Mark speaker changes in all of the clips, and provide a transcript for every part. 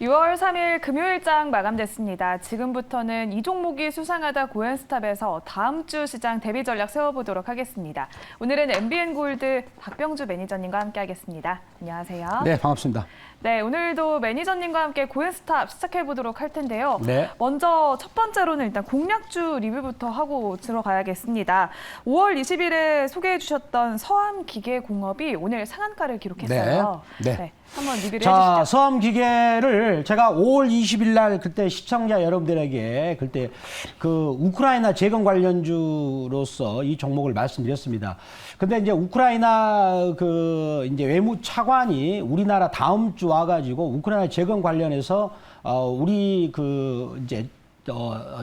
Speaker 1: 6월 3일 금요일장 마감됐습니다. 지금부터는 이 종목이 수상하다 고엔스탑에서 다음 주 시장 대비 전략 세워보도록 하겠습니다. 오늘은 MBN골드 박병주 매니저님과 함께하겠습니다. 안녕하세요.
Speaker 2: 네, 반갑습니다.
Speaker 1: 네, 오늘도 매니저님과 함께 고엔스탑 시작해보도록 할 텐데요.
Speaker 2: 네.
Speaker 1: 먼저 첫 번째로는 일단 공략주 리뷰부터 하고 들어가야겠습니다. 5월 20일에 소개해 주셨던 서암기계공업이 오늘 상한가를 기록했어요.
Speaker 2: 네.
Speaker 1: 한번 리뷰를
Speaker 2: 자,
Speaker 1: 해주시죠.
Speaker 2: 서암기계를 제가 5월 20일 날 그때 시청자 여러분들에게 그때 그 우크라이나 재건 관련주로서 이 종목을 말씀드렸습니다. 근데 이제 우크라이나 그 이제 외무 차관이 우리나라 다음 주 와가지고 우크라이나 재건 관련해서 우리 그 이제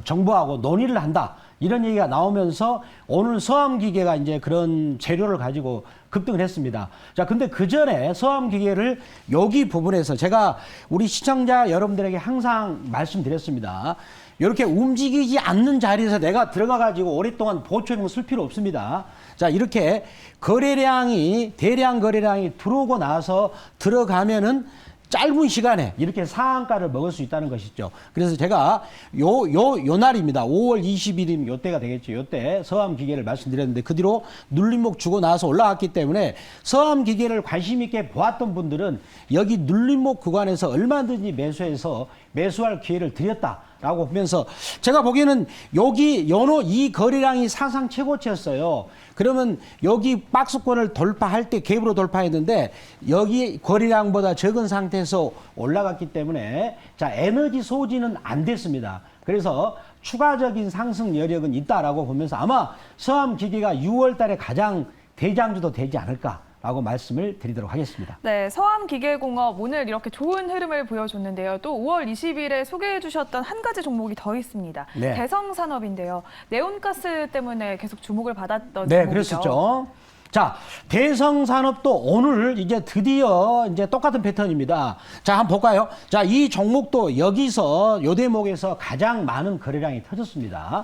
Speaker 2: 정부하고 논의를 한다. 이런 얘기가 나오면서 오늘 서암기계가 이제 그런 재료를 가지고 급등을 했습니다. 자, 근데 그 전에 서암기계를 여기 부분에서 제가 우리 시청자 여러분들에게 항상 말씀드렸습니다. 이렇게 움직이지 않는 자리에서 내가 들어가가지고 오랫동안 보초용 쓸 필요 없습니다. 자, 이렇게 거래량이, 대량 거래량이 들어오고 나서 들어가면은 짧은 시간에 이렇게 상한가를 먹을 수 있다는 것이죠. 그래서 제가 요 날입니다. 5월 20일이면 요때가 되겠죠. 요때 서암기계를 말씀드렸는데 그 뒤로 눌림목 주고 나서 올라갔기 때문에 서암기계를 관심 있게 보았던 분들은 여기 눌림목 구간에서 얼마든지 매수해서 매수할 기회를 드렸다라고 보면서 제가 보기에는 여기 이 거래량이 사상 최고치였어요. 그러면 여기 박스권을 돌파할 때 갭으로 돌파했는데 여기 거래량보다 적은 상태에서 올라갔기 때문에 자, 에너지 소진은 안 됐습니다. 그래서 추가적인 상승 여력은 있다라고 보면서 아마 서암기계가 6월 달에 가장 대장주도 되지 않을까라고 말씀을 드리도록 하겠습니다.
Speaker 1: 네, 서암기계공업 오늘 이렇게 좋은 흐름을 보여줬는데요. 또 5월 20일에 소개해 주셨던 한 가지 종목이 더 있습니다.
Speaker 2: 네.
Speaker 1: 대성산업인데요. 네온가스 때문에 계속 주목을 받았던
Speaker 2: 네,
Speaker 1: 종목이죠.
Speaker 2: 그랬었죠. 자, 대성산업도 오늘 이제 드디어 이제 똑같은 패턴입니다. 자, 한번 볼까요? 자, 이 종목도 여기서 요 대목에서 가장 많은 거래량이 터졌습니다.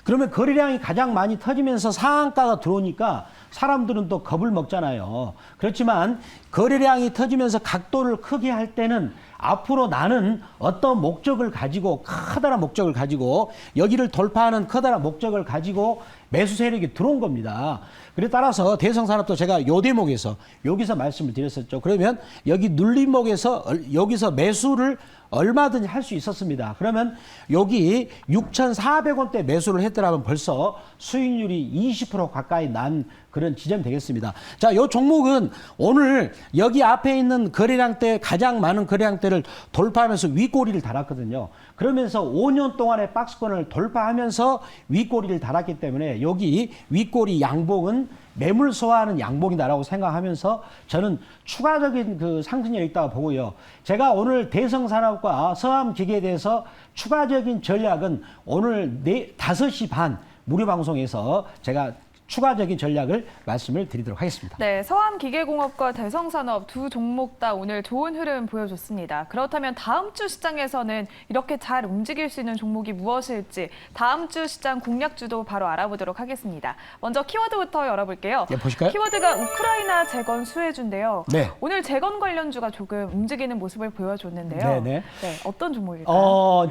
Speaker 2: 그러면 거래량이 가장 많이 터지면서 상한가가 들어오니까 사람들은 또 겁을 먹잖아요. 그렇지만 거래량이 터지면서 각도를 크게 할 때는 앞으로 나는 어떤 목적을 가지고 커다란 목적을 가지고 여기를 돌파하는 커다란 목적을 가지고 매수 세력이 들어온 겁니다. 그래 따라서 대성산업도 제가 요 대목에서 여기서 말씀을 드렸었죠. 그러면 여기 눌림목에서 여기서 매수를 얼마든지 할 수 있었습니다. 그러면 여기 6,400원대 매수를 했더라면 벌써 수익률이 20% 가까이 난 그런 지점이 되겠습니다. 자, 이 종목은 오늘 여기 앞에 있는 거래량대 가장 많은 거래량대를 돌파하면서 윗꼬리를 달았거든요. 그러면서 5년 동안의 박스권을 돌파하면서 윗꼬리를 달았기 때문에 여기 윗꼬리 양봉은 매물 소화하는 양봉이다라고 생각하면서 저는 추가적인 그 상승력이 있다고 보고요. 제가 오늘 대성산업과 서암기계에 대해서 추가적인 전략은 오늘 5시 반 무료 방송에서 제가 추가적인 전략을 말씀을 드리도록 하겠습니다.
Speaker 1: 네, 서암기계공업과 대성산업 두 종목 다 오늘 좋은 흐름 보여줬습니다. 그렇다면 다음 주 시장에서는 이렇게 잘 움직일 수 있는 종목이 무엇일지 다음 주 시장 공략주도 바로 알아보도록 하겠습니다. 먼저 키워드부터 열어볼게요.
Speaker 2: 네, 보실까요?
Speaker 1: 키워드가 우크라이나 재건 수혜주인데요.
Speaker 2: 네.
Speaker 1: 오늘 재건 관련주가 조금 움직이는 모습을 보여줬는데요.
Speaker 2: 네,
Speaker 1: 어떤 종목일까요?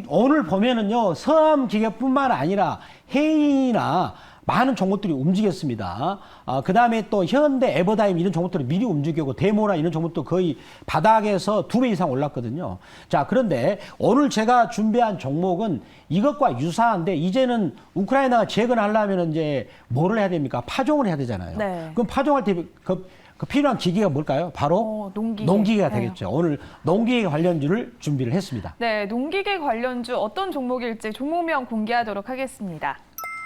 Speaker 2: 오늘 보면은요, 서암기계뿐만 아니라 해인이나 많은 종목들이 움직였습니다. 그 다음에 또 현대, 에버다임 이런 종목들이 미리 움직이고 데모나 이런 종목도 거의 바닥에서 2배 이상 올랐거든요. 자, 그런데 오늘 제가 준비한 종목은 이것과 유사한데 이제는 우크라이나가 재건하려면 이제 뭐를 해야 됩니까? 파종을 해야 되잖아요.
Speaker 1: 네.
Speaker 2: 그럼 파종할 때 그 필요한 기계가 뭘까요? 바로 농기계가 되겠죠. 오늘 농기계 관련주를 준비를 했습니다.
Speaker 1: 네, 농기계 관련주 어떤 종목일지 종목명 공개하도록 하겠습니다.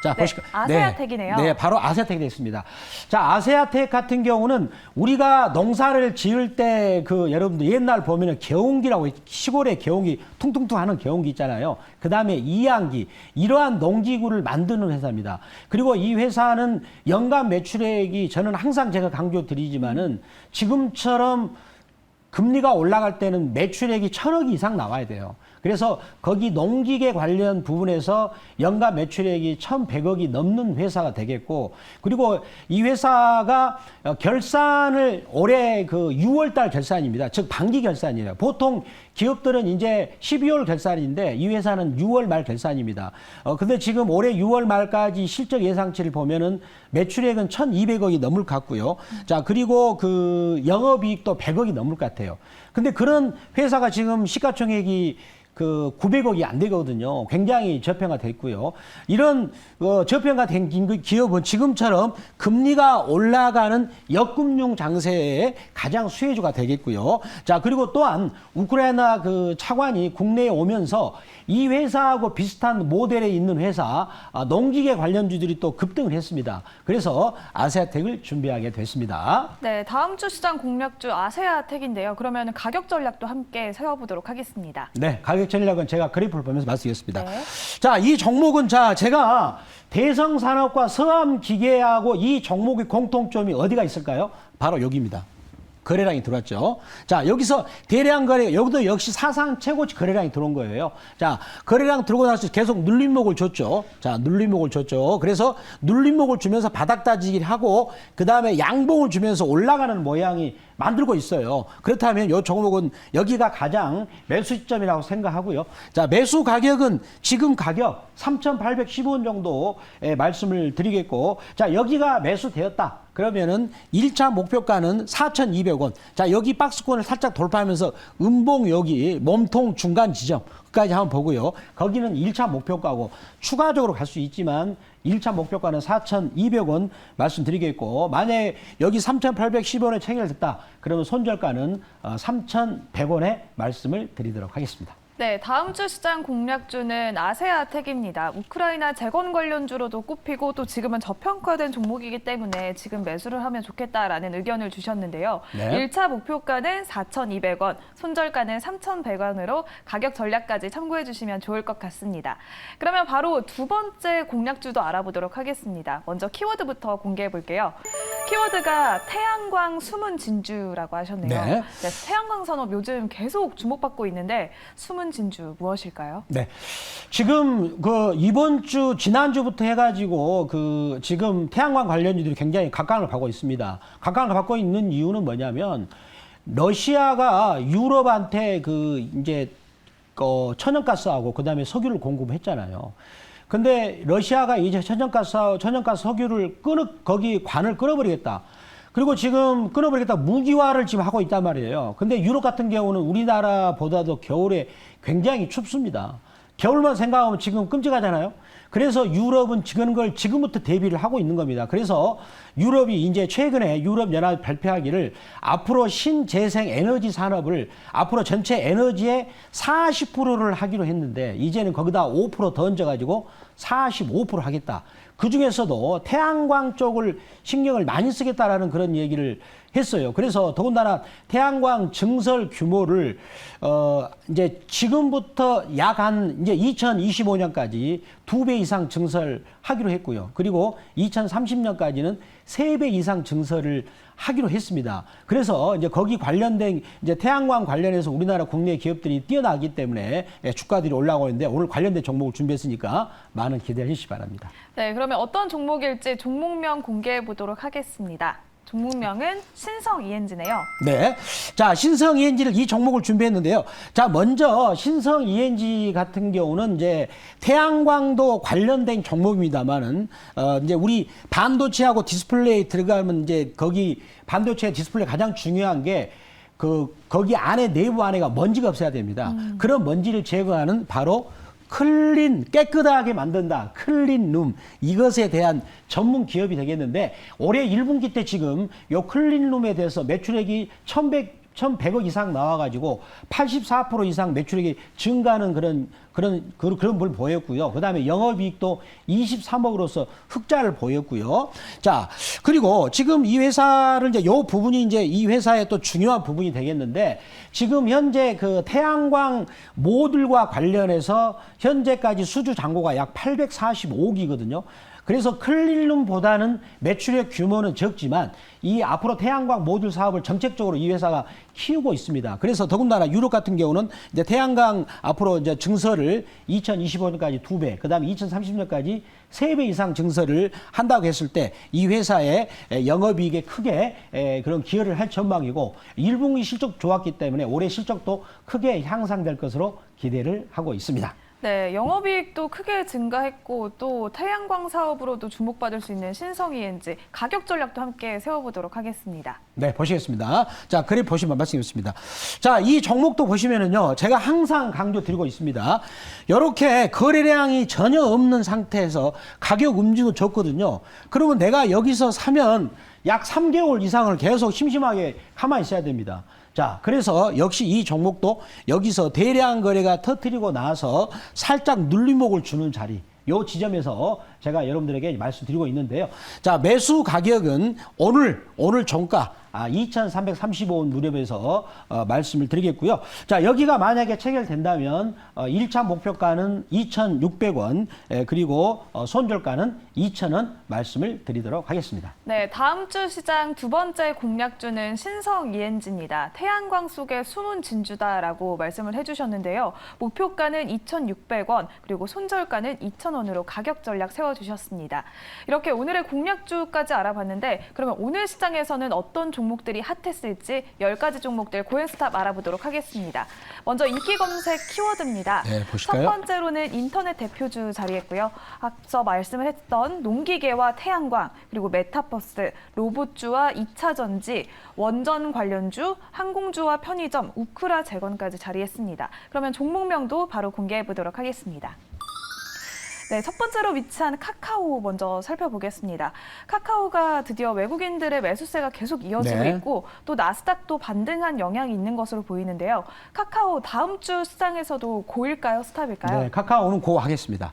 Speaker 2: 자, 보실까요?
Speaker 1: 아세아텍이네요.
Speaker 2: 네, 바로 아세아텍이 되겠습니다. 자, 아세아텍 같은 경우는 우리가 농사를 지을 때 여러분들 옛날 보면은 개운기라고 시골에 개운기 퉁퉁퉁 하는 개운기 있잖아요. 그 다음에 이양기 이러한 농기구를 만드는 회사입니다. 그리고 이 회사는 연간 매출액이 저는 항상 제가 강조드리지만은 지금처럼 금리가 올라갈 때는 매출액이 1,000억 이상 나와야 돼요. 그래서 거기 농기계 관련 부분에서 연간 매출액이 1,100억이 넘는 회사가 되겠고, 그리고 이 회사가 결산을 올해 그 6월 달 결산입니다. 즉 반기 결산이에요. 보통 기업들은 이제 12월 결산인데 이 회사는 6월 말 결산입니다. 근데 지금 올해 6월 말까지 실적 예상치를 보면은 매출액은 1,200억이 넘을 것 같고요. 자, 그리고 그 영업이익도 100억이 넘을 것 같아요. 근데 그런 회사가 지금 시가총액이 그 900억이 안 되거든요. 굉장히 저평가됐고요. 이런 저평가된 기업은 지금처럼 금리가 올라가는 역금융 장세의 가장 수혜주가 되겠고요. 자, 그리고 또한 우크라이나 그 차관이 국내에 오면서 이 회사하고 비슷한 모델에 있는 회사 농기계 관련주들이 또 급등을 했습니다. 그래서 아세아텍을 준비하게 됐습니다.
Speaker 1: 네, 다음 주 시장 공략주 아세아텍인데요. 그러면 가격 전략도 함께 세워보도록 하겠습니다.
Speaker 2: 네, 가격 전략은 제가 그래프를 보면서 말씀드리겠습니다.
Speaker 1: 네.
Speaker 2: 자, 이 종목은 제가 대성산업과 서암기계하고 이 종목의 공통점이 어디가 있을까요? 바로 여기입니다. 거래량이 들어왔죠. 자, 여기서 대량 거래, 여기도 역시 사상 최고치 거래량이 들어온 거예요. 자, 거래량 들어오고 나서 계속 눌림목을 줬죠. 자, 눌림목을 줬죠. 그래서 눌림목을 주면서 바닥 다지기를 하고, 그 다음에 양봉을 주면서 올라가는 모양이 만들고 있어요. 그렇다면 이 종목은 여기가 가장 매수 시점이라고 생각하고요. 자, 매수 가격은 지금 가격 3,815원 정도 말씀을 드리겠고, 자, 여기가 매수되었다. 그러면은 1차 목표가는 4,200원. 자, 여기 박스권을 살짝 돌파하면서 음봉 여기 몸통 중간 지점까지 한번 보고요. 거기는 1차 목표가고 추가적으로 갈 수 있지만 1차 목표가는 4,200원 말씀드리겠고, 만약에 여기 3,810원에 체결됐다. 그러면 손절가는 3,100원에 말씀을 드리도록 하겠습니다.
Speaker 1: 네, 다음 주 시장 공략주는 아세아텍입니다. 우크라이나 재건 관련주로도 꼽히고 또 지금은 저평가된 종목이기 때문에 지금 매수를 하면 좋겠다라는 의견을 주셨는데요.
Speaker 2: 네.
Speaker 1: 1차 목표가는 4,200원, 손절가는 3,100원으로 가격 전략까지 참고해 주시면 좋을 것 같습니다. 그러면 바로 두 번째 공략주도 알아보도록 하겠습니다. 먼저 키워드부터 공개해 볼게요. 키워드가 태양광 숨은 진주라고 하셨네요.
Speaker 2: 네.
Speaker 1: 네, 태양광 산업 요즘 계속 주목받고 있는데 숨은 진주 무엇일까요?
Speaker 2: 네. 지금 이번 주, 지난주부터 해가지고 지금 태양광 관련주들이 굉장히 각광을 받고 있습니다. 각광을 받고 있는 이유는 뭐냐면 러시아가 유럽한테 이제 천연가스하고 그다음에 석유를 공급했잖아요. 근데 러시아가 이제 천연가스 석유를 거기 관을 끊어버리겠다. 그리고 지금 끊어버리겠다 무기화를 지금 하고 있단 말이에요. 근데 유럽 같은 경우는 우리나라보다도 겨울에 굉장히 춥습니다. 겨울만 생각하면 지금 끔찍하잖아요. 그래서 유럽은 그걸 지금부터 대비를 하고 있는 겁니다. 그래서 유럽이 이제 최근에 유럽연합이 발표하기를 앞으로 신재생 에너지 산업을 앞으로 전체 에너지의 40%를 하기로 했는데 이제는 거기다 5% 더 얹어가지고 45% 하겠다. 그 중에서도 태양광 쪽을 신경을 많이 쓰겠다라는 그런 얘기를 했어요. 그래서 더군다나 태양광 증설 규모를 이제 지금부터 이제 2025년까지 2배 이상 증설하기로 했고요. 그리고 2030년까지는 3배 이상 증설을 하기로 했습니다. 그래서 이제 거기 관련된 이제 태양광 관련해서 우리나라 국내 기업들이 뛰어나기 때문에 주가들이 올라오고 있는데 오늘 관련된 종목을 준비했으니까 많은 기대해 주시기 바랍니다.
Speaker 1: 네, 그러면 어떤 종목일지 종목명 공개해 보도록 하겠습니다. 종목명은 신성 ENG네요.
Speaker 2: 네. 자, 신성 ENG를 이 종목을 준비했는데요. 자, 먼저 신성 ENG 같은 경우는 이제 태양광도 관련된 종목입니다만은 이제 우리 반도체하고 디스플레이 들어가면 이제 거기 반도체 디스플레이 가장 중요한 게 거기 안에 내부 안에가 먼지가 없어야 됩니다. 그런 먼지를 제거하는 바로 깨끗하게 만든다. 클린룸. 이것에 대한 전문 기업이 되겠는데 올해 1분기 때 지금 요 클린룸에 대해서 매출액이 1,100억 이상 나와가지고 84% 이상 매출액이 증가하는 그런 걸 보였고요. 그 다음에 영업이익도 23억으로서 흑자를 보였고요. 자, 그리고 지금 이 회사를 요 부분이 이제 이 회사의 또 중요한 부분이 되겠는데 지금 현재 태양광 모듈과 관련해서 현재까지 수주 잔고가 약 845억이거든요. 그래서 클릴룸보다는 매출의 규모는 적지만 이 앞으로 태양광 모듈 사업을 정책적으로 이 회사가 키우고 있습니다. 그래서 더군다나 유럽 같은 경우는 이제 태양광 앞으로 이제 증설을 2025년까지 2배, 그다음에 2030년까지 3배 이상 증설을 한다고 했을 때 이 회사의 영업이익에 크게 그런 기여를 할 전망이고 1분기 실적 좋았기 때문에 올해 실적도 크게 향상될 것으로 기대를 하고 있습니다.
Speaker 1: 네, 영업이익도 크게 증가했고 또 태양광 사업으로도 주목받을 수 있는 신성 ENG 가격 전략도 함께 세워보도록 하겠습니다.
Speaker 2: 네, 보시겠습니다. 자, 그래 보시면 말씀드리겠습니다. 자, 이 종목도 보시면은요, 제가 항상 강조드리고 있습니다. 이렇게 거래량이 전혀 없는 상태에서 가격 움직임도 좋거든요. 그러면 내가 여기서 사면 약 3개월 이상을 계속 심심하게 가만히 있어야 됩니다. 자, 그래서 역시 이 종목도 여기서 대량 거래가 터뜨리고 나서 살짝 눌림목을 주는 자리, 요 지점에서 제가 여러분들에게 말씀드리고 있는데요. 자, 매수 가격은 오늘 종가 2,335원 무렵에서 말씀을 드리겠고요. 자, 여기가 만약에 체결된다면 1차 목표가는 2,600원, 그리고 손절가는 2,000원 말씀을 드리도록 하겠습니다.
Speaker 1: 네, 다음 주 시장 두 번째 공략주는 신성 ENG입니다. 태양광 속의 숨은 진주다라고 말씀을 해주셨는데요. 목표가는 2,600원, 그리고 손절가는 2,000원으로 가격 전략 세워주셨습니다. 이렇게 오늘의 공략주까지 알아봤는데 그러면 오늘 시장에서는 어떤 종목들이 핫했을지 10가지 종목들 고행스탑 알아보도록 하겠습니다. 먼저 인기 검색 키워드입니다.
Speaker 2: 네, 보실까요?
Speaker 1: 첫 번째로는 인터넷 대표주 자리했고요. 앞서 말씀을 했던 농기계와 태양광, 그리고 메타버스, 로봇주와 2차 전지, 원전 관련주, 항공주와 편의점, 우크라 재건까지 자리했습니다. 그러면 종목명도 바로 공개해 보도록 하겠습니다. 네, 첫 번째로 위치한 카카오 먼저 살펴보겠습니다. 카카오가 드디어 외국인들의 매수세가 계속 이어지고
Speaker 2: 네.
Speaker 1: 있고 또 나스닥도 반등한 영향이 있는 것으로 보이는데요. 카카오 다음 주 시장에서도 고일까요? 스탑일까요?
Speaker 2: 네, 카카오는 고 하겠습니다.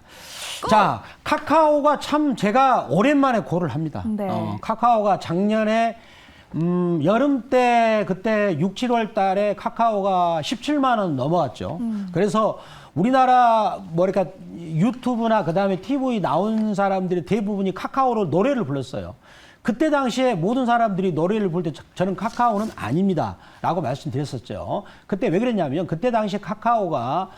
Speaker 2: 자, 카카오가 참 제가 오랜만에 고를 합니다.
Speaker 1: 네.
Speaker 2: 카카오가 작년에 여름 때 그때 6, 7월 달에 카카오가 17만 원 넘어갔죠. 그래서 우리나라 뭐랄까 유튜브나 그다음에 TV 나온 사람들이 대부분이 카카오로 노래를 불렀어요. 그때 당시에 모든 사람들이 노래를 부를 때 저는 카카오는 아닙니다라고 말씀드렸었죠. 그때 왜 그랬냐면 그때 당시에 카카오가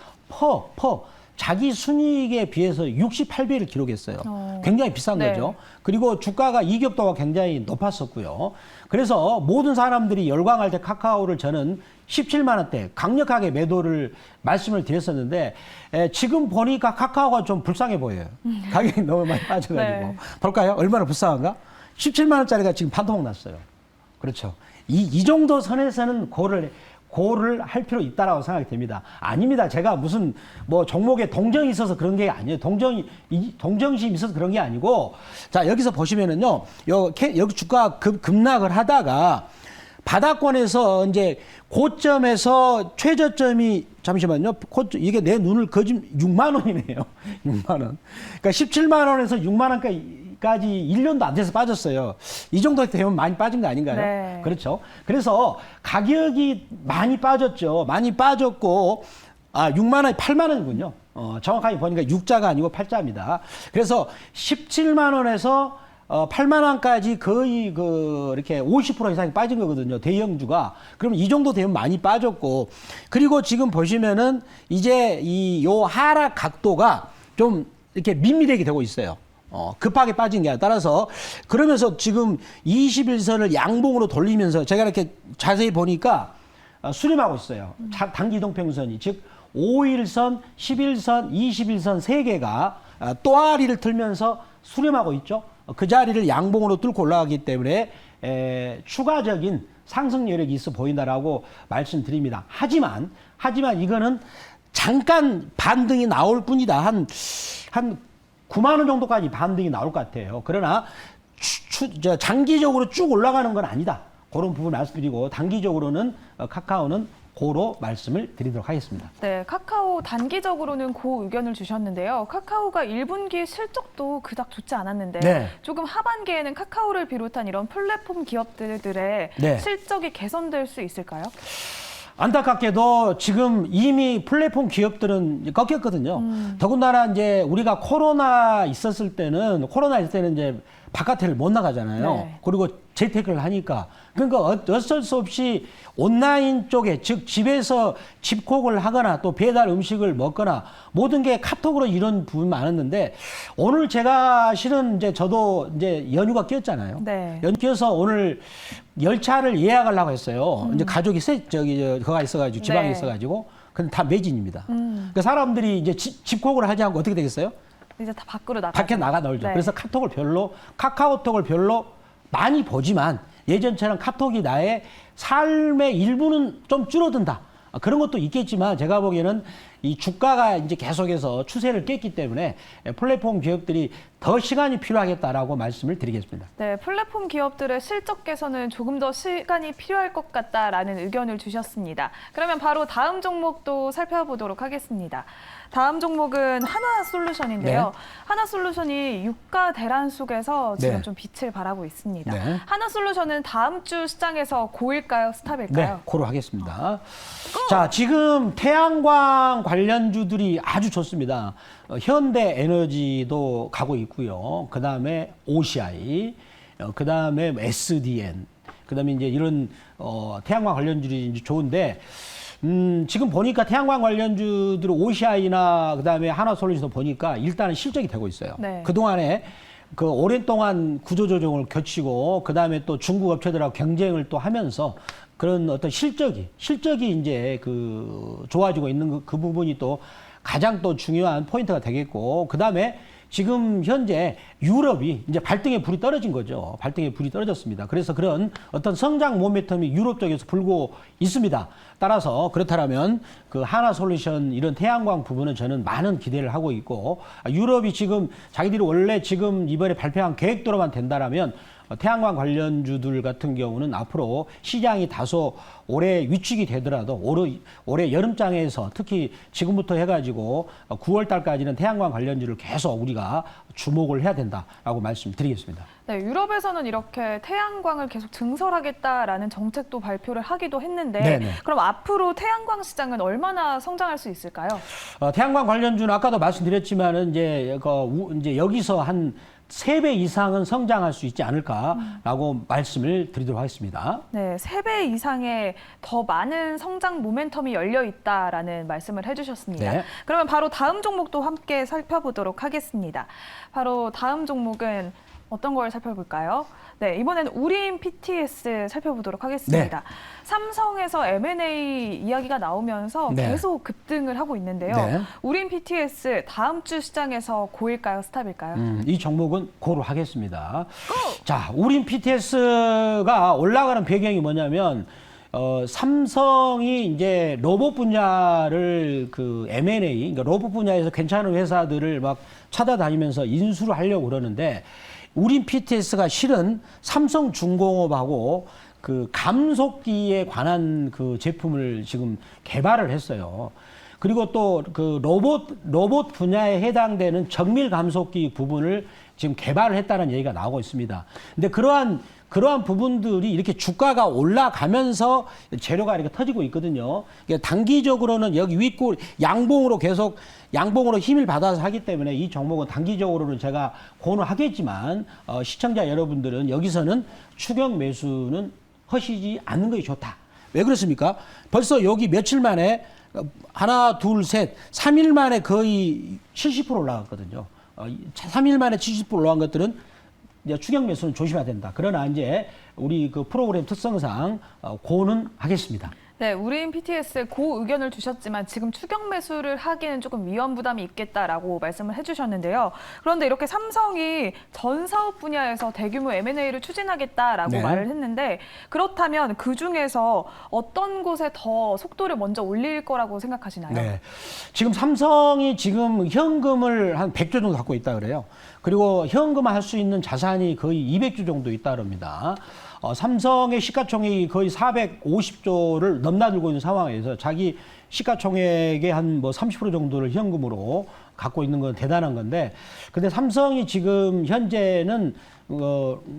Speaker 2: 자기 순이익에 비해서 68배를 기록했어요. 굉장히 비싼
Speaker 1: 네.
Speaker 2: 거죠. 그리고 주가가 이격도가 굉장히 높았었고요. 그래서 모든 사람들이 열광할 때 카카오를 저는 17만 원대 강력하게 매도를 말씀을 드렸었는데 지금 보니까 카카오가 좀 불쌍해 보여요. 가격이 너무 많이 빠져가지고.
Speaker 1: 네.
Speaker 2: 볼까요? 얼마나 불쌍한가? 17만 원짜리가 지금 반토막 났어요. 그렇죠. 이 정도 선에서는 고를 할 필요 있다라고 생각이 됩니다. 아닙니다. 제가 무슨 뭐 종목에 동정이 있어서 그런 게 아니에요. 동정심이 있어서 그런 게 아니고, 자, 여기서 보시면은요, 여기 주가 급락을 하다가 바닥권에서 이제 고점에서 최저점이 잠시만요. 이게 내 눈을 거짓 6만 원이네요. 6만 원. 그러니까 17만 원에서 6만 원까지 1년도 안 돼서 빠졌어요. 이 정도 되면 많이 빠진 거 아닌가요?
Speaker 1: 네.
Speaker 2: 그렇죠. 그래서 가격이 많이 빠졌죠. 많이 빠졌고 6만 원이 8만 원이군요. 정확하게 보니까 6자가 아니고 8자입니다. 그래서 17만 원에서 8만 원까지 거의 이렇게 50% 이상이 빠진 거거든요. 대형주가. 그러면 이 정도 되면 많이 빠졌고, 그리고 지금 보시면은 이제 요 하락 각도가 좀 이렇게 밋밋하게 되고 있어요. 급하게 빠진 게 아니라 따라서 그러면서 지금 21선을 양봉으로 돌리면서 제가 이렇게 자세히 보니까 수렴하고 있어요. 단기 이동평선이. 즉 5일선, 11선, 21선 3개가 또아리를 틀면서 수렴하고 있죠. 그 자리를 양봉으로 뚫고 올라가기 때문에 추가적인 상승 여력이 있어 보인다라고 말씀드립니다. 하지만 이거는 잠깐 반등이 나올 뿐이다. 한 9만 원 정도까지 반등이 나올 것 같아요. 그러나 장기적으로 쭉 올라가는 건 아니다. 그런 부분 말씀드리고 단기적으로는 카카오는 고로 말씀을 드리도록 하겠습니다.
Speaker 1: 네, 카카오 단기적으로는 고 의견을 주셨는데요. 카카오가 1분기 실적도 그닥 좋지 않았는데
Speaker 2: 네.
Speaker 1: 조금 하반기에는 카카오를 비롯한 이런 플랫폼 기업들의
Speaker 2: 네.
Speaker 1: 실적이 개선될 수 있을까요?
Speaker 2: 안타깝게도 지금 이미 플랫폼 기업들은 꺾였거든요. 더군다나 이제 우리가 코로나 있을 때는 이제 바깥을 못 나가잖아요.
Speaker 1: 네.
Speaker 2: 그리고 재택을 하니까. 그러니까 어쩔 수 없이 온라인 쪽에, 즉 집에서 집콕을 하거나 또 배달 음식을 먹거나 모든 게 카톡으로 이런 부분이 많았는데, 오늘 제가 실은 이제 저도 이제 연휴가 끼었잖아요.
Speaker 1: 네.
Speaker 2: 연휴 끼어서 오늘 열차를 예약하려고 했어요. 이제 가족이 거가 있어가지고 지방에
Speaker 1: 네.
Speaker 2: 있어가지고 근데 다 매진입니다. 그러니까 사람들이 이제 집콕을 하지 않고 어떻게 되겠어요?
Speaker 1: 이제 다 밖으로 나가.
Speaker 2: 밖에 나가 놀죠.
Speaker 1: 네.
Speaker 2: 그래서 카카오톡을 별로 많이 보지만 예전처럼 카톡이 나의 삶의 일부는 좀 줄어든다. 그런 것도 있겠지만 제가 보기에는 이 주가가 이제 계속해서 추세를 깼기 때문에 플랫폼 기업들이 더 시간이 필요하겠다라고 말씀을 드리겠습니다.
Speaker 1: 네, 플랫폼 기업들의 실적 개선은 조금 더 시간이 필요할 것 같다라는 의견을 주셨습니다. 그러면 바로 다음 종목도 살펴보도록 하겠습니다. 다음 종목은 하나솔루션인데요.
Speaker 2: 네.
Speaker 1: 하나솔루션이 유가 대란 속에서 지금
Speaker 2: 네.
Speaker 1: 좀 빛을 발하고 있습니다.
Speaker 2: 네.
Speaker 1: 하나솔루션은 다음 주 시장에서 고일까요? 스탑일까요?
Speaker 2: 네, 고로 하겠습니다. 자, 지금 태양광 관련주들이 아주 좋습니다. 현대에너지도 가고 있고요. 그 다음에 OCI, 그 다음에 SDN, 그 다음에 이제 이런 태양광 관련주들이 이제 좋은데, 지금 보니까 태양광 관련주들 OCI나 그 다음에 하나솔루션도 보니까 일단은 실적이 되고 있어요.
Speaker 1: 네.
Speaker 2: 그동안에 그 오랜 동안 구조조정을 거치고 그 다음에 또 중국 업체들하고 경쟁을 또 하면서 그런 어떤 실적이 이제 그 좋아지고 있는 그 부분이 또 가장 또 중요한 포인트가 되겠고, 그 다음에 지금 현재 유럽이 이제 발등에 불이 떨어진 거죠. 발등에 불이 떨어졌습니다. 그래서 그런 어떤 성장 모멘텀이 유럽 쪽에서 불고 있습니다. 따라서 그렇다면 그 하나솔루션 이런 태양광 부분은 저는 많은 기대를 하고 있고, 유럽이 지금 자기들이 원래 지금 이번에 발표한 계획대로만 된다라면 태양광 관련주들 같은 경우는 앞으로 시장이 다소 올해 위축이 되더라도 올해 여름장에서 특히 지금부터 해가지고 9월 달까지는 태양광 관련주를 계속 우리가 주목을 해야 된다라고 말씀드리겠습니다.
Speaker 1: 네, 유럽에서는 이렇게 태양광을 계속 증설하겠다라는 정책도 발표를 하기도 했는데,
Speaker 2: 네네.
Speaker 1: 그럼 앞으로 태양광 시장은 얼마나 성장할 수 있을까요?
Speaker 2: 태양광 관련주는 아까도 말씀드렸지만은 이제 여기서 한 3배 이상은 성장할 수 있지 않을까라고 말씀을 드리도록 하겠습니다.
Speaker 1: 네, 3배 이상의 더 많은 성장 모멘텀이 열려 있다라는 말씀을 해주셨습니다.
Speaker 2: 네.
Speaker 1: 그러면 바로 다음 종목도 함께 살펴보도록 하겠습니다. 바로 다음 종목은 어떤 걸 살펴볼까요? 네, 이번에는 우림 PTS 살펴보도록 하겠습니다.
Speaker 2: 네.
Speaker 1: 삼성에서 M&A 이야기가 나오면서
Speaker 2: 네.
Speaker 1: 계속 급등을 하고 있는데요.
Speaker 2: 네.
Speaker 1: 우림 PTS 다음 주 시장에서 고일까요? 스탑일까요?
Speaker 2: 이 종목은 고로 하겠습니다. 자, 우린 PTS가 올라가는 배경이 뭐냐면 삼성이 이제 로봇 분야를 그 M&A, 그러니까 로봇 분야에서 괜찮은 회사들을 막 찾아다니면서 인수를 하려고 그러는데, 우린 PTS가 실은 삼성중공업하고 그 감속기에 관한 그 제품을 지금 개발을 했어요. 그리고 또 그 로봇 분야에 해당되는 정밀 감속기 부분을 지금 개발을 했다는 얘기가 나오고 있습니다. 근데 그러한 부분들이 이렇게 주가가 올라가면서 재료가 이렇게 터지고 있거든요. 그러니까 단기적으로는 여기 윗골 양봉으로 힘을 받아서 하기 때문에 이 종목은 단기적으로는 제가 권유하겠지만 시청자 여러분들은 여기서는 추격 매수는 하시지 않는 것이 좋다. 왜 그렇습니까? 벌써 여기 며칠 만에 하나, 둘, 셋, 3일 만에 거의 70% 올라갔거든요. 3일 만에 70% 올라간 것들은 이제 추격 매수는 조심해야 된다. 그러나 이제 우리 그 프로그램 특성상 고는 하겠습니다.
Speaker 1: 네, 우린 PTS에 고 의견을 주셨지만 지금 추격 매수를 하기에는 조금 위험 부담이 있겠다라고 말씀을 해주셨는데요. 그런데 이렇게 삼성이 전 사업 분야에서 대규모 M&A를 추진하겠다라고
Speaker 2: 네.
Speaker 1: 말을 했는데, 그렇다면 그 중에서 어떤 곳에 더 속도를 먼저 올릴 거라고 생각하시나요?
Speaker 2: 네. 지금 삼성이 지금 현금을 한 100조 정도 갖고 있다 그래요. 그리고 현금화할 수 있는 자산이 거의 200조 정도 있다 그럽니다. 삼성의 시가총액이 거의 450조를 넘나들고 있는 상황에서 자기 시가총액의 한 뭐 30% 정도를 현금으로 갖고 있는 건 대단한 건데, 근데 삼성이 지금 현재는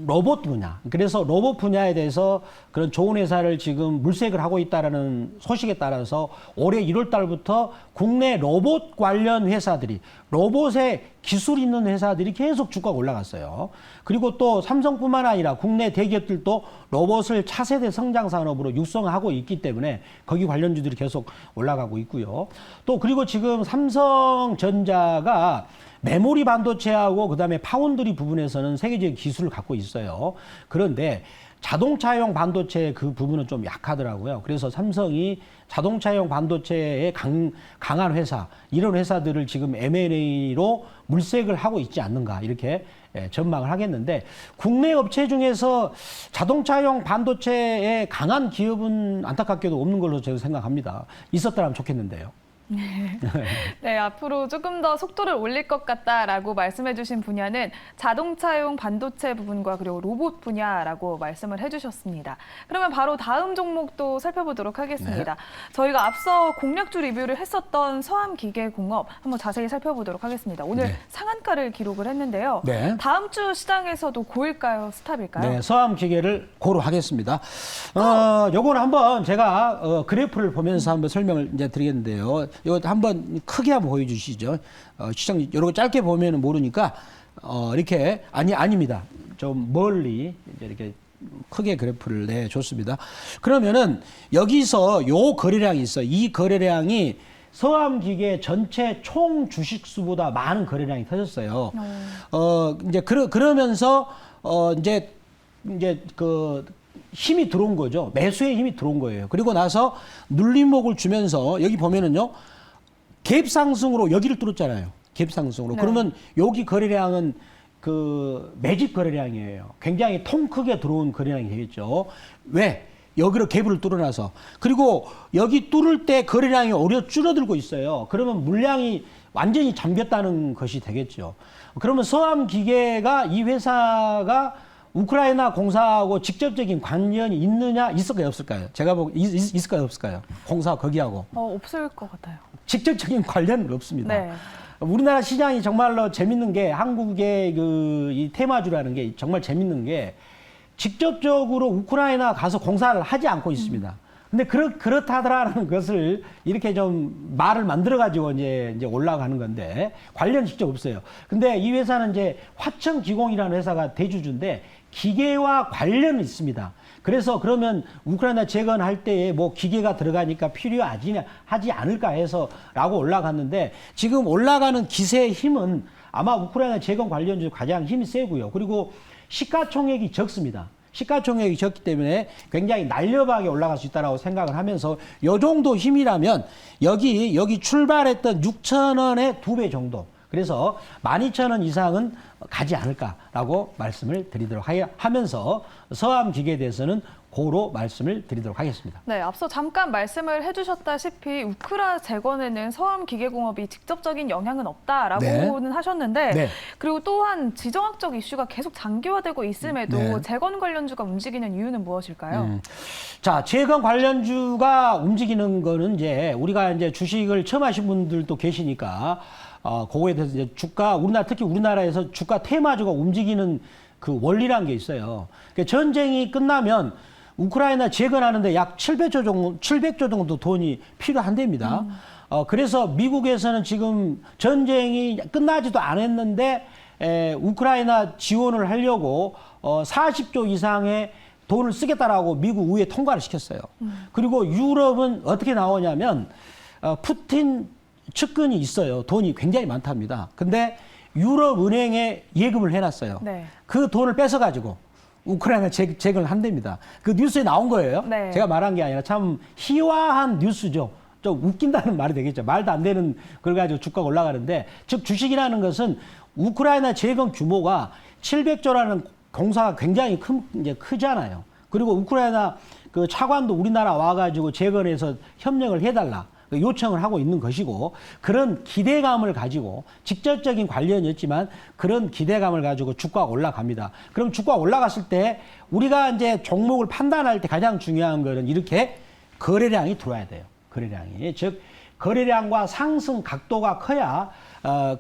Speaker 2: 로봇 분야, 그래서 로봇 분야에 대해서 그런 좋은 회사를 지금 물색을 하고 있다라는 소식에 따라서 올해 1월 달부터 국내 로봇 관련 회사들이, 로봇에 기술 있는 회사들이 계속 주가가 올라갔어요. 그리고 또 삼성뿐만 아니라 국내 대기업들도 로봇을 차세대 성장 산업으로 육성하고 있기 때문에 거기 관련주들이 계속 올라가고 있고요. 또 그리고 지금 삼성전자가 메모리 반도체하고 그다음에 파운드리 부분에서는 세계적인 기술을 갖고 있어요. 그런데 자동차용 반도체 그 부분은 좀 약하더라고요. 그래서 삼성이 자동차용 반도체에 강한 회사, 이런 회사들을 지금 M&A로 물색을 하고 있지 않는가, 이렇게 전망을 하겠는데, 국내 업체 중에서 자동차용 반도체에 강한 기업은 안타깝게도 없는 걸로 저는 생각합니다. 있었더라면 좋겠는데요.
Speaker 1: 네, 앞으로 조금 더 속도를 올릴 것 같다라고 말씀해주신 분야는 자동차용 반도체 부분과 그리고 로봇 분야라고 말씀을 해주셨습니다. 그러면 바로 다음 종목도 살펴보도록 하겠습니다. 네. 저희가 앞서 공략주 리뷰를 했었던 서암기계공업 한번 자세히 살펴보도록 하겠습니다. 오늘 네. 상한가를 기록을 했는데요. 네. 다음 주 시장에서도 고일까요, 스탑일까요?
Speaker 2: 네, 서암기계를 고로 하겠습니다. 요거는 한번 제가 그래프를 보면서 한번 설명을 이제 드리겠는데요. 이거 한번 크게 한번 보여주시죠. 시청 이렇게 짧게 보면은 모르니까 이렇게 아닙니다. 좀 멀리 이제 이렇게 크게 그래프를 내줬습니다. 그러면은 여기서 요 거래량이 있어. 이 거래량이 서암기계 전체 총 주식수보다 많은 거래량이 터졌어요. 이제 그러면서 이제 그 힘이 들어온 거죠. 매수의 힘이 들어온 거예요. 그리고 나서 눌림목을 주면서 여기 보면은요, 갭 상승으로 여기를 뚫었잖아요. 갭 상승으로. 네. 그러면 여기 거래량은 그 매집 거래량이에요. 굉장히 통 크게 들어온 거래량이 되겠죠. 왜? 여기로 갭을 뚫어놔서. 그리고 여기 뚫을 때 거래량이 오히려 줄어들고 있어요. 그러면 물량이 완전히 잠겼다는 것이 되겠죠. 그러면 서암기계가, 이 회사가 우크라이나 공사하고 직접적인 관련이 있느냐, 있을까요, 없을까요? 제가 보고 있을까요, 없을까요? 공사 거기하고.
Speaker 1: 없을 것 같아요.
Speaker 2: 직접적인 관련은 없습니다. 네. 우리나라 시장이 정말로 재밌는 게, 한국의 이 테마주라는 게 정말 재밌는 게, 직접적으로 우크라이나 가서 공사를 하지 않고 있습니다. 근데 그렇다더라는 것을 이렇게 좀 말을 만들어가지고 이제 올라가는 건데, 관련 직접 없어요. 근데 이 회사는 이제 화천기공이라는 회사가 대주주인데, 기계와 관련은 있습니다. 그래서 그러면 우크라이나 재건할 때에 뭐 기계가 들어가니까 필요하지 않을까 해서라고 올라갔는데, 지금 올라가는 기세의 힘은 아마 우크라이나 재건 관련주 가장 힘이 세고요. 그리고 시가총액이 적습니다. 시가총액이 적기 때문에 굉장히 날렵하게 올라갈 수 있다고 생각을 하면서, 요 정도 힘이라면 여기 출발했던 6,000원의 2배 정도, 그래서 12,000원 이상은 가지 않을까라고 말씀을 드리도록 하면서 서암기계에 대해서는 고로 말씀을 드리도록 하겠습니다.
Speaker 1: 네, 앞서 잠깐 말씀을 해주셨다시피 우크라 재건에는 서암기계공업이 직접적인 영향은 없다라고는 네. 하셨는데 네. 그리고 또한 지정학적 이슈가 계속 장기화되고 있음에도 네. 재건 관련주가 움직이는 이유는 무엇일까요?
Speaker 2: 자, 재건 관련주가 움직이는 거는 이제 우리가 이제 주식을 처음 하신 분들도 계시니까 그거에 대해서 이제 주가, 특히 우리나라에서 주가 테마주가 움직이는 그 원리라는 게 있어요. 그러니까 전쟁이 끝나면 우크라이나 재건하는데 약 700조 정도 돈이 필요한답니다. 그래서 미국에서는 지금 전쟁이 끝나지도 않았는데 우크라이나 지원을 하려고 40조 이상의 돈을 쓰겠다라고 미국 의회에 통과를 시켰어요. 그리고 유럽은 어떻게 나오냐면 푸틴 측근이 있어요. 돈이 굉장히 많답니다. 근데 유럽은행에 예금을 해놨어요. 네. 그 돈을 뺏어가지고 우크라이나 재건을 한답니다. 그 뉴스에 나온 거예요. 네. 제가 말한 게 아니라 참 희화한 뉴스죠. 좀 웃긴다는 말이 되겠죠. 말도 안 되는 걸 가지고 주가가 올라가는데, 즉 주식이라는 것은 우크라이나 재건 규모가 700조라는 공사가 굉장히 크잖아요. 그리고 우크라이나 그 차관도 우리나라 와가지고 재건해서 협력을 해달라 요청을 하고 있는 것이고, 그런 기대감을 가지고, 직접적인 관련이었지만 그런 기대감을 가지고 주가가 올라갑니다. 그럼 주가가 올라갔을 때 우리가 이제 종목을 판단할 때 가장 중요한 거는 이렇게 거래량이 들어와야 돼요. 거래량이. 즉 거래량과 상승 각도가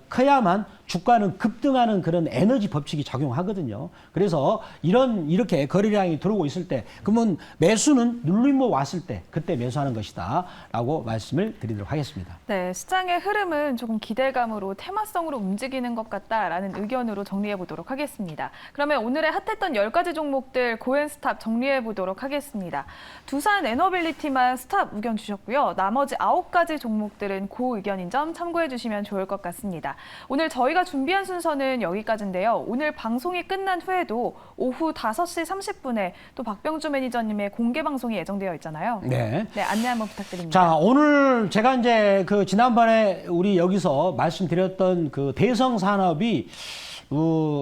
Speaker 2: 커야만 주가는 급등하는 그런 에너지 법칙이 작용하거든요. 그래서 이렇게 거래량이 들어오고 있을 때, 그러면 매수는 눌림목 왔을 때 그때 매수하는 것이다라고 말씀을 드리도록 하겠습니다.
Speaker 1: 네, 시장의 흐름은 조금 기대감으로 테마성으로 움직이는 것 같다라는 의견으로 정리해 보도록 하겠습니다. 그러면 오늘의 핫했던 10가지 종목들 고앤스탑 정리해 보도록 하겠습니다. 두산 에너빌리티만 스탑 의견 주셨고요. 나머지 9가지 종목들은 고 의견인 점 참고해 주시면 좋을 것 같습니다. 오늘 저희가 준비한 순서는 여기까지인데요. 오늘 방송이 끝난 후에도 오후 5시 30분에 또 박병주 매니저님의 공개 방송이 예정되어 있잖아요.
Speaker 2: 네.
Speaker 1: 네, 안내 한번 부탁드립니다.
Speaker 2: 자, 오늘 제가 이제 지난번에 우리 여기서 말씀드렸던 대성 산업이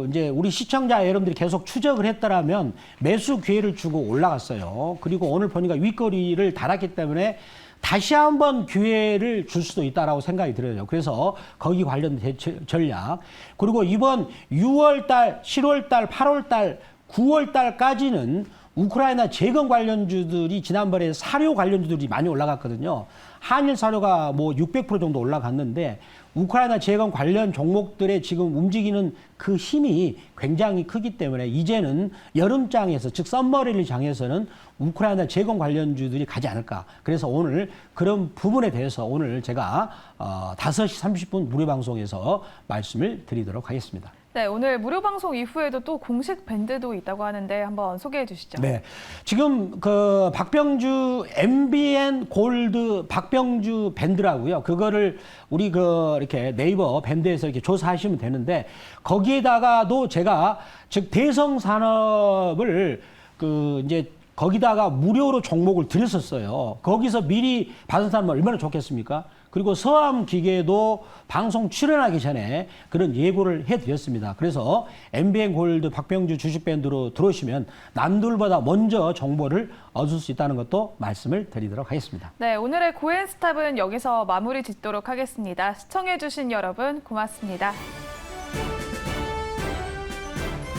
Speaker 2: 이제 우리 시청자 여러분들이 계속 추적을 했더라면 매수 기회를 주고 올라갔어요. 그리고 오늘 보니까 윗거리를 달았기 때문에 다시 한번 기회를 줄 수도 있다라고 생각이 들어요. 그래서 거기 관련된 전략. 그리고 이번 6월달, 7월달, 8월달, 9월달까지는 우크라이나 재건 관련주들이 지난번에 사료 관련주들이 많이 올라갔거든요. 한일 사료가 뭐 600% 정도 올라갔는데 우크라이나 재건 관련 종목들의 지금 움직이는 그 힘이 굉장히 크기 때문에 이제는 여름장에서, 즉 썸머랠리 장에서는 우크라이나 재건 관련주들이 가지 않을까. 그래서 오늘 그런 부분에 대해서 오늘 제가 5시 30분 무료 방송에서 말씀을 드리도록 하겠습니다.
Speaker 1: 네, 오늘 무료 방송 이후에도 또 공식 밴드도 있다고 하는데 한번 소개해 주시죠.
Speaker 2: 네. 지금 박병주 MBN 골드 박병주 밴드라고요. 그거를 우리 이렇게 네이버 밴드에서 이렇게 조사하시면 되는데 거기에다가도 제가 즉 대성 산업을 이제 거기다가 무료로 종목을 드렸었어요. 거기서 미리 받은 사람은 얼마나 좋겠습니까? 그리고 서암기계도 방송 출연하기 전에 그런 예고를 해드렸습니다. 그래서 MBN 골드 박병주 주식밴드로 들어오시면 남들보다 먼저 정보를 얻을 수 있다는 것도 말씀을 드리도록 하겠습니다.
Speaker 1: 네, 오늘의 고앤스탑은 여기서 마무리 짓도록 하겠습니다. 시청해주신 여러분 고맙습니다.